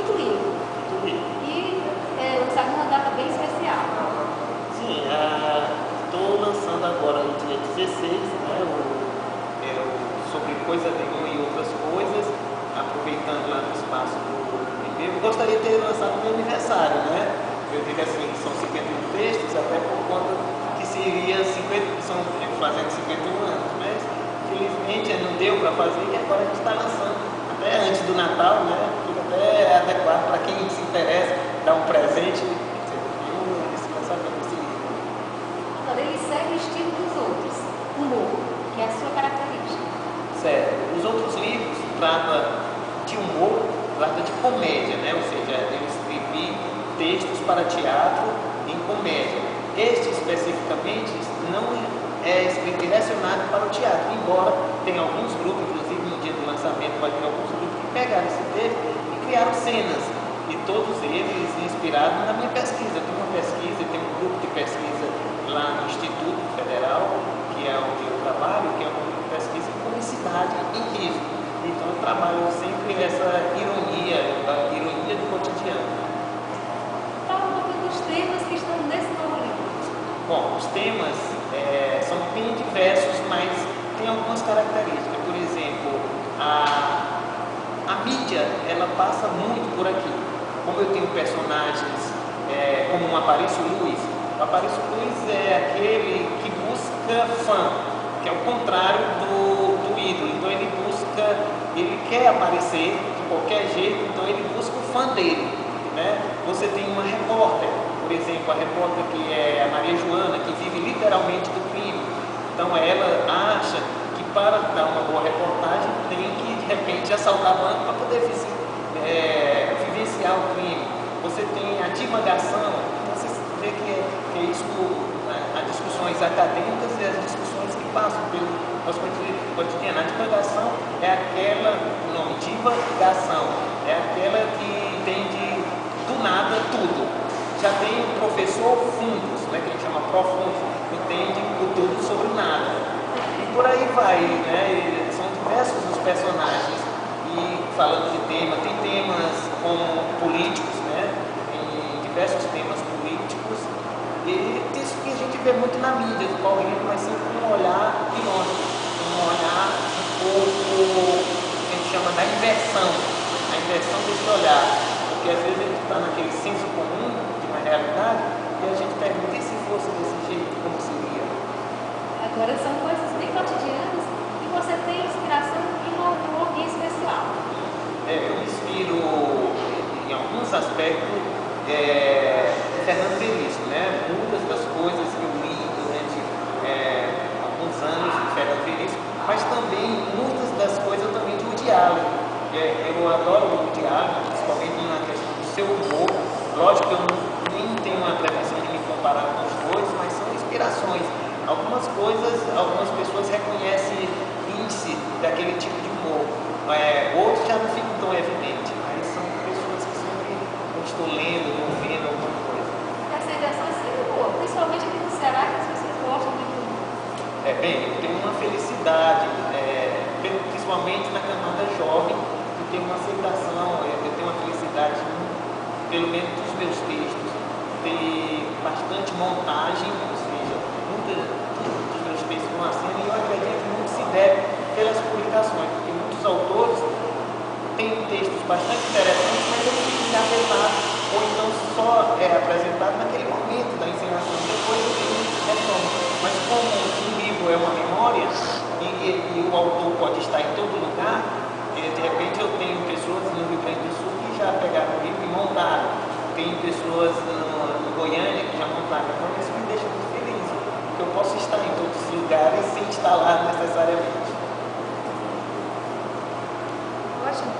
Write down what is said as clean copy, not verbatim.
quinto livro. Quinto livro. E lançado numa data bem especial. Sim, estou lançando agora no dia 16, né, sobre coisa nenhuma e outras coisas, aproveitando lá no espaço do IB. Eu gostaria de ter lançado no meu aniversário, né? Eu digo assim, são 51 textos, até por conta que seria 50, são fazendo 51 anos, mas infelizmente não deu para fazer e agora a gente está lançando até antes do Natal, né? Fica até adequado para quem se interessa, dar um presente, esse lançamento desse livro. Agora ele segue o estilo dos outros, humor, que é a sua característica. Certo. Os outros livros tratam de humor, tratam de comédia, né? Ou seja, eu escrevi textos para teatro em comédia. Este especificamente não é direcionado para o teatro, embora tenha alguns grupos, inclusive no dia do lançamento vai ter alguns grupos que pegaram esse texto e criaram cenas, e todos eles inspirados na minha pesquisa. Eu tenho uma pesquisa, eu tenho um grupo de pesquisa lá no Instituto Federal, que é onde eu trabalho, que é um grupo de pesquisa em comicidade em riso. Então eu trabalho sempre essa ironia, a ironia do cotidiano. Fala um pouquinho dos temas que estão nesse novo livro. Bom, os temas são bem diversos, mas tem algumas características. Por exemplo, a mídia, ela passa muito por aqui. Como eu tenho personagens como o Aparício Luiz. O Aparício Luiz é aquele que busca fã, que é o contrário do ídolo. Então ele quer aparecer de qualquer jeito, então ele busca o fã dele, né? Você tem uma repórter, por exemplo, a repórter que é a Maria Joana, que vive literalmente do crime. Então ela acha que para dar uma boa reportagem tem que de repente assaltar banco para poder vivenciar o crime. Você tem a divagação, você vê que é isso, as discussões acadêmicas e as discussões que passam pelo nosso cotidiano. A divagação é aquela, o nome divagação, é aquela que entende do nada tudo. Já tem o professor fundos, né, que a gente chama profundo, entende o tudo sobre o nada. E por aí vai, né? São diversos os personagens. E falando de tema, tem temas como políticos, né? Tem diversos temas políticos. E isso que a gente vê muito na mídia, correndo, mas sempre com um olhar irônico, um olhar um pouco, que a gente chama da inversão, a inversão desse olhar. Porque às vezes a gente está naquele senso comum de uma realidade e a gente pergunta, e se fosse desse jeito, como seria? Agora são coisas bem cotidianas e você tem inspiração em algum especial. Eu me inspiro em alguns aspectos Fernando Veríssimo, né? Muitas das coisas que eu li durante alguns anos de Fernando Veríssimo, mas também muitas das coisas também de Woody Allen. Eu adoro o Woody Allen, principalmente na questão do seu humor. Lógico que eu nem tenho uma pretensão de me comparar com os dois, mas são inspirações. Algumas coisas, algumas pessoas reconhecem índice daquele tipo de humor, outros já não ficam tão evidentes, mas são pessoas que sempre eu estou lendo ou vendo alguma coisa. Essa inversão é sempre boa, principalmente aqui no Ceará, que as pessoas gostam muito do humor. Bem, eu tenho uma felicidade, principalmente na camada jovem, que tem uma aceitação, eu tenho uma felicidade, pelo menos dos meus textos, ter bastante montagem, ou seja, muitos dos meus textos vão à cena, e eu acredito que muito se deve pelas publicações, porque muitos autores têm textos bastante interessantes, mas eles ficam engavetados, ou então só apresentado naquele momento da encenação, depois o livro retoma. Mas como um livro é uma memória, e o autor pode estar em todo lugar, de repente eu tenho pessoas no Rio Grande do Sul que já pegaram o livro e montaram, tem pessoas no Goiânia que já montaram, então isso me deixa muito feliz, porque eu posso estar em todos os lugares sem estar lá necessariamente. Ótimo.